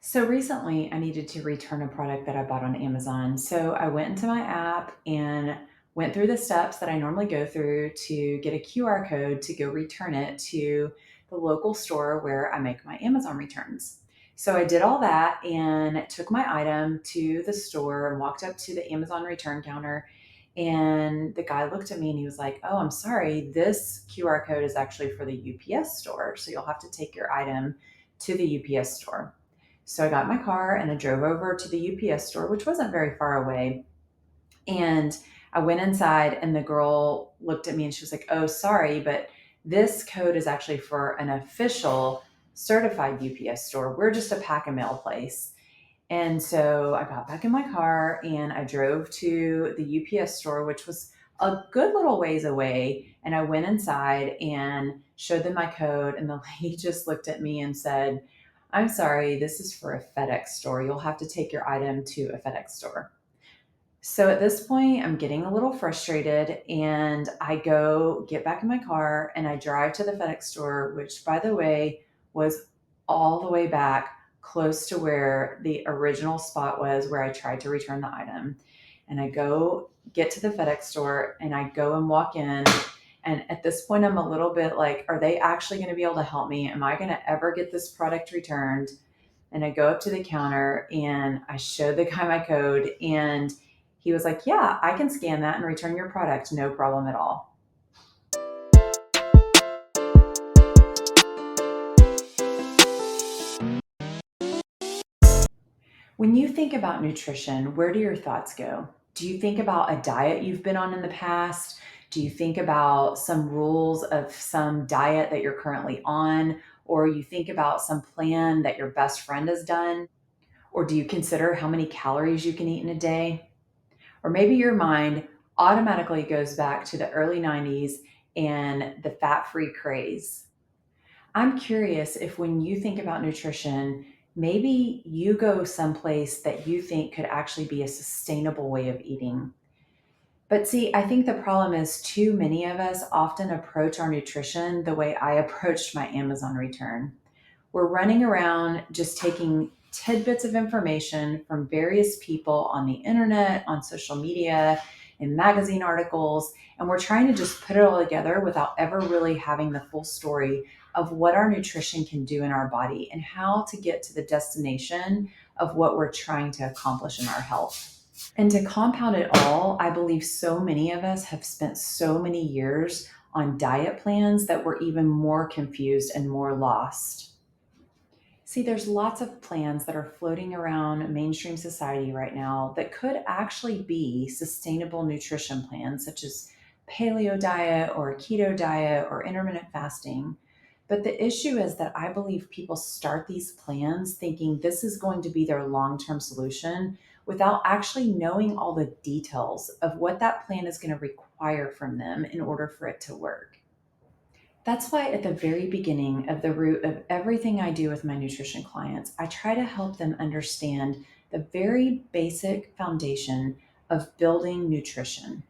So recently, I needed to return a product that I bought on Amazon. So I went into my app and went through the steps that I normally go through to get a QR code to go return it to the local store where I make my Amazon returns. So I did all that and took my item to the store and walked up to the Amazon return counter. And the guy looked at me and he was like, "Oh, I'm sorry. This QR code is actually for the UPS store. So you'll have to take your item to the UPS store." So I got in my car and I drove over to the UPS store, which wasn't very far away. And I went inside, and the girl looked at me and she was like, "Oh, sorry, but this code is actually for an official certified UPS store. We're just a pack and mail place." And so I got back in my car and I drove to the UPS store, which was a good little ways away. And I went inside and showed them my code. And the lady just looked at me and said, "I'm sorry, this is for a FedEx store. You'll have to take your item to a FedEx store." So at this point, I'm getting a little frustrated and I go get back in my car and I drive to the FedEx store, which, by the way, was all the way back close to where the original spot was where I tried to return the item. And I go get to the FedEx store and I go and walk in. And at this point, I'm a little bit like, are they actually going to be able to help me? Am I going to ever get this product returned? And I go up to the counter and I show the guy my code, and he was like, "Yeah, I can scan that and return your product. No problem at all." When you think about nutrition, where do your thoughts go? Do you think about a diet you've been on in the past? Do you think about some rules of some diet that you're currently on? Or you think about some plan that your best friend has done? Or do you consider how many calories you can eat in a day? Or maybe your mind automatically goes back to the early 90s and the fat free craze. I'm curious if, when you think about nutrition, maybe you go someplace that you think could actually be a sustainable way of eating. But see, I think the problem is too many of us often approach our nutrition the way I approached my Amazon return. We're running around just taking tidbits of information from various people on the internet, on social media, in magazine articles, and we're trying to just put it all together without ever really having the full story of what our nutrition can do in our body and how to get to the destination of what we're trying to accomplish in our health. And to compound it all, I believe so many of us have spent so many years on diet plans that we're even more confused and more lost. See, there's lots of plans that are floating around mainstream society right now that could actually be sustainable nutrition plans, such as paleo diet or keto diet or intermittent fasting. But the issue is that I believe people start these plans thinking this is going to be their long term solution without actually knowing all the details of what that plan is going to require from them in order for it to work. That's why, at the very beginning of the root of everything I do with my nutrition clients, I try to help them understand the very basic foundation of building nutrition.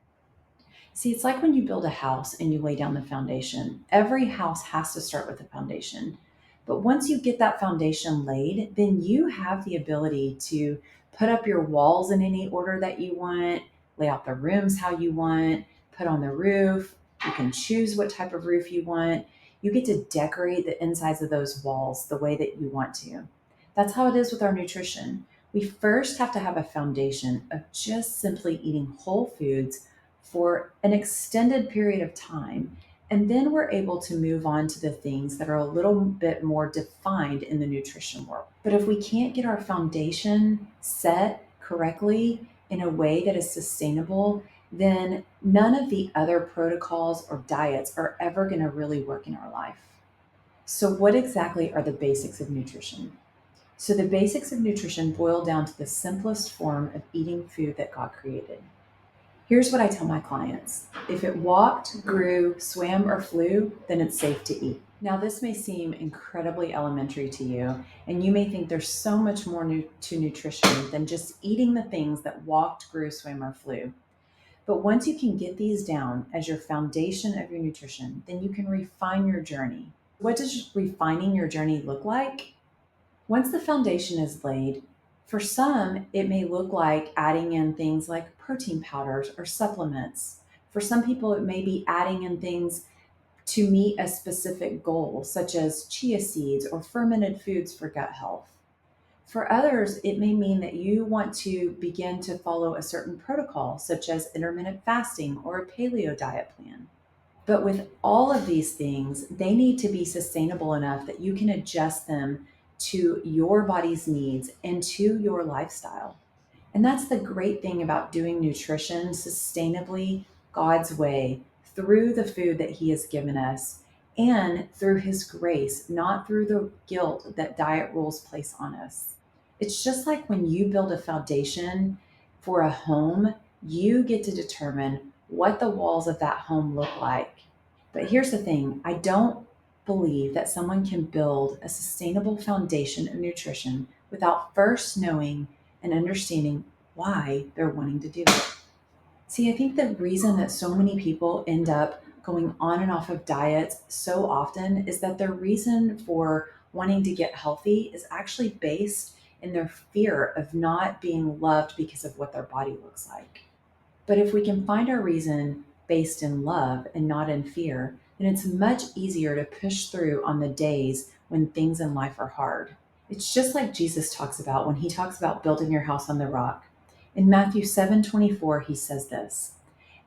See, it's like when you build a house and you lay down the foundation. Every house has to start with a foundation. But once you get that foundation laid, then you have the ability to put up your walls in any order that you want, lay out the rooms how you want, put on the roof. You can choose what type of roof you want. You get to decorate the insides of those walls the way that you want to. That's how it is with our nutrition. We first have to have a foundation of just simply eating whole foods for an extended period of time. And then we're able to move on to the things that are a little bit more defined in the nutrition world. But if we can't get our foundation set correctly in a way that is sustainable, then none of the other protocols or diets are ever going to really work in our life. So, what exactly are the basics of nutrition? So, the basics of nutrition boil down to the simplest form of eating food that God created. Here's what I tell my clients: if it walked, grew, swam, or flew, then it's safe to eat. Now, this may seem incredibly elementary to you, and you may think there's so much more to nutrition than just eating the things that walked, grew, swam, or flew. But once you can get these down as your foundation of your nutrition, then you can refine your journey. What does refining your journey look like? Once the foundation is laid, for some, it may look like adding in things like protein powders or supplements. For some people, it may be adding in things to meet a specific goal, such as chia seeds or fermented foods for gut health. For others, it may mean that you want to begin to follow a certain protocol, such as intermittent fasting or a paleo diet plan. But with all of these things, they need to be sustainable enough that you can adjust them to your body's needs and to your lifestyle. And that's the great thing about doing nutrition sustainably, God's way, through the food that He has given us and through His grace, not through the guilt that diet rules place on us. It's just like when you build a foundation for a home, you get to determine what the walls of that home look like. But here's the thing, I don't believe that someone can build a sustainable foundation of nutrition without first knowing and understanding why they're wanting to do it. See, I think the reason that so many people end up going on and off of diets so often is that their reason for wanting to get healthy is actually based in their fear of not being loved because of what their body looks like. But if we can find our reason based in love and not in fear, then it's much easier to push through on the days when things in life are hard. It's just like Jesus talks about when he talks about building your house on the rock. In Matthew 7:24, he says this: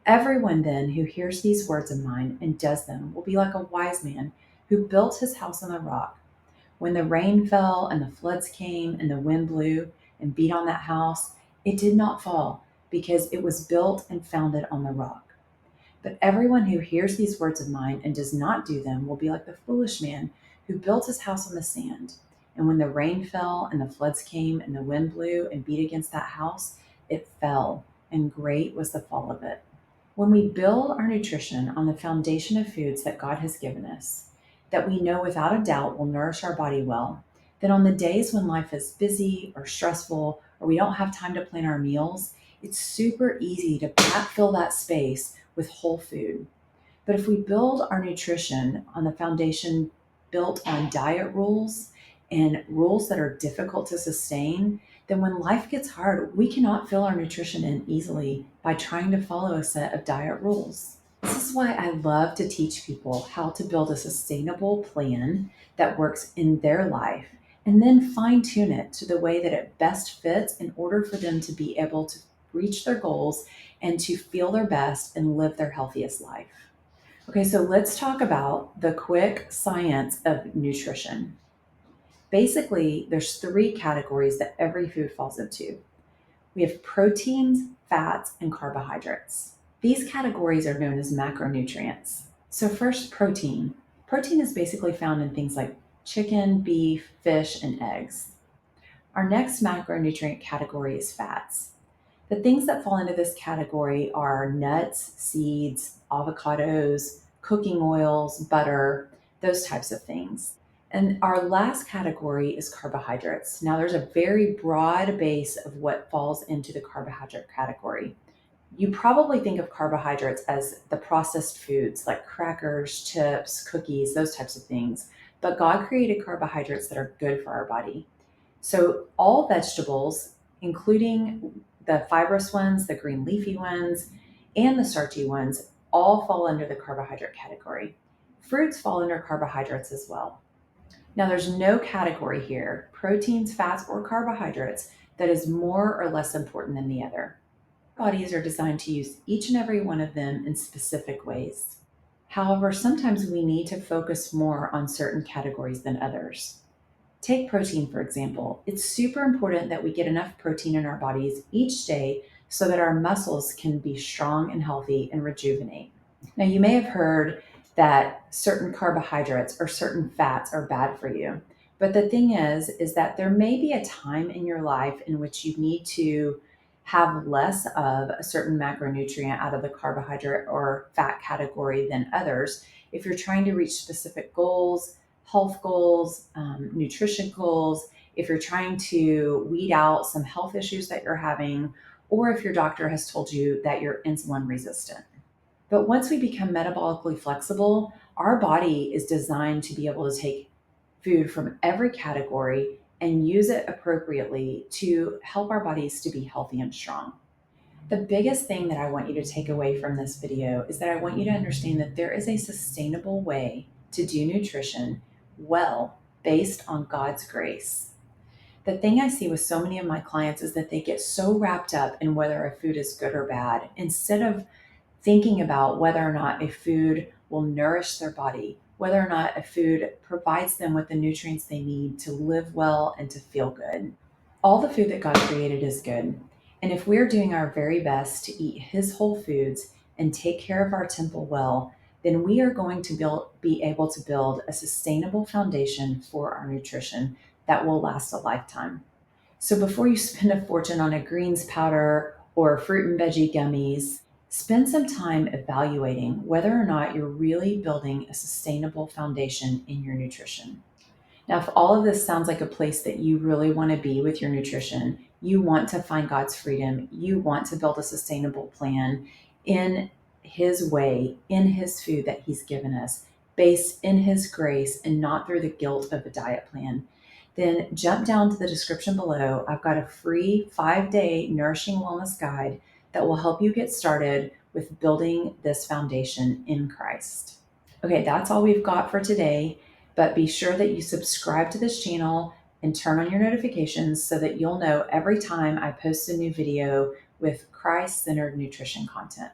Everyone then who hears these words of mine and does them will be like a wise man who built his house on the rock. When the rain fell and the floods came and the wind blew and beat on that house, it did not fall because it was built and founded on the rock. But everyone who hears these words of mine and does not do them will be like the foolish man who built his house on the sand. And when the rain fell and the floods came and the wind blew and beat against that house, it fell, and great was the fall of it. When we build our nutrition on the foundation of foods that God has given us, that we know without a doubt will nourish our body well, then on the days when life is busy or stressful or we don't have time to plan our meals, it's super easy to fill that space with whole food. But if we build our nutrition on the foundation built on diet rules and rules that are difficult to sustain, then when life gets hard, we cannot fill our nutrition in easily by trying to follow a set of diet rules. This is why I love to teach people how to build a sustainable plan that works in their life and then fine tune it to the way that it best fits in order for them to be able to reach their goals and to feel their best and live their healthiest life. Okay, so let's talk about the quick science of nutrition. Basically, there's three categories that every food falls into. We have proteins, fats, and carbohydrates. These categories are known as macronutrients. So first, protein. Protein is basically found in things like chicken, beef, fish, and eggs. Our next macronutrient category is fats. The things that fall into this category are nuts, seeds, avocados, cooking oils, butter, those types of things. And our last category is carbohydrates. Now, there's a very broad base of what falls into the carbohydrate category. You probably think of carbohydrates as the processed foods like crackers, chips, cookies, those types of things. But God created carbohydrates that are good for our body. So, all vegetables, including the fibrous ones, the green leafy ones, and the starchy ones, all fall under the carbohydrate category. Fruits fall under carbohydrates as well. Now, there's no category here, proteins, fats, or carbohydrates, that is more or less important than the other. Bodies are designed to use each and every one of them in specific ways. However, sometimes we need to focus more on certain categories than others. Take protein, for example. It's super important that we get enough protein in our bodies each day so that our muscles can be strong and healthy and rejuvenate. Now, you may have heard that certain carbohydrates or certain fats are bad for you. But the thing is that there may be a time in your life in which you need to have less of a certain macronutrient out of the carbohydrate or fat category than others if you're trying to reach specific goals, health goals, nutrition goals, if you're trying to weed out some health issues that you're having, or if your doctor has told you that you're insulin resistant. But once we become metabolically flexible, our body is designed to be able to take food from every category and use it appropriately to help our bodies to be healthy and strong. The biggest thing that I want you to take away from this video is that I want you to understand that there is a sustainable way to do nutrition well based on God's grace. The thing I see with so many of my clients is that they get so wrapped up in whether a food is good or bad instead of thinking about whether or not a food will nourish their body, whether or not a food provides them with the nutrients they need to live well and to feel good. All the food that God created is good. And if we're doing our very best to eat His whole foods and take care of our temple well, then we are going to be able to build a sustainable foundation for our nutrition that will last a lifetime. So before you spend a fortune on a greens powder or fruit and veggie gummies, spend some time evaluating whether or not you're really building a sustainable foundation in your nutrition. Now, if all of this sounds like a place that you really want to be with your nutrition, you want to find God's freedom, you want to build a sustainable plan in His way, in His food that He's given us, based in His grace and not through the guilt of a diet plan, then jump down to the description below. I've got a free 5-day nourishing wellness guide that will help you get started with building this foundation in Christ. Okay, that's all we've got for today, but be sure that you subscribe to this channel and turn on your notifications so that you'll know every time I post a new video with Christ-centered nutrition content.